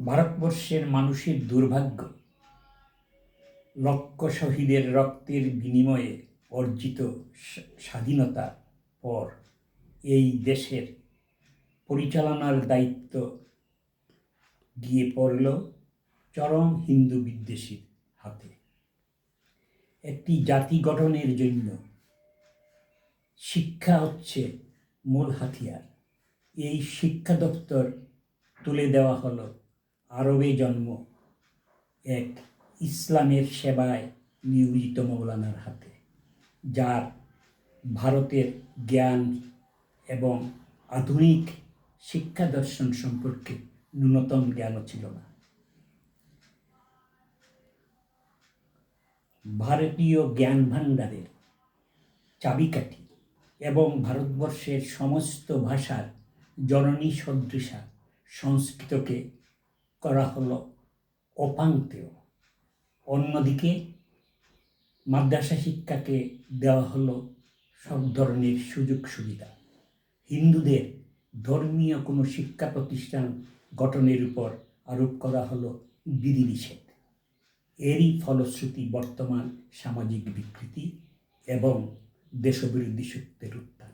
ভারতবর্ষের মানুষের দুর্ভাগ্য, লক্ষ শহীদের রক্তের বিনিময়ে অর্জিত স্বাধীনতার পর এই দেশের পরিচালনার দায়িত্ব গিয়ে পড়ল চরম হিন্দু বিদ্বেষীর হাতে। একটি জাতি গঠনের জন্য শিক্ষা হচ্ছে মূল হাতিয়ার। এই শিক্ষা দপ্তর তুলে দেওয়া হলো আরবে জন্ম এক ইসলামের সেবায় নিয়োজিত মৌলানার হাতে, যার ভারতের জ্ঞান এবং আধুনিক শিক্ষা দর্শন সম্পর্কে ন্যূনতম জ্ঞানও ছিল না। ভারতীয় জ্ঞান ভাণ্ডারের চাবিকাঠি এবং ভারতবর্ষের সমস্ত ভাষার জননী সদৃশা সংস্কৃতকে করা হলো অপাঙ্ক্তেয়। অন্যদিকে মাদ্রাসা শিক্ষাকে দেওয়া হলো সব ধরনের সুযোগ সুবিধা। হিন্দুদের ধর্মীয় কোনো শিক্ষা প্রতিষ্ঠান গঠনের উপর আরোপ করা হলো বিধিনিষেধ। এরই ফলশ্রুতি বর্তমান সামাজিক বিকৃতি এবং দেশবিরোধী শক্তির উত্থান।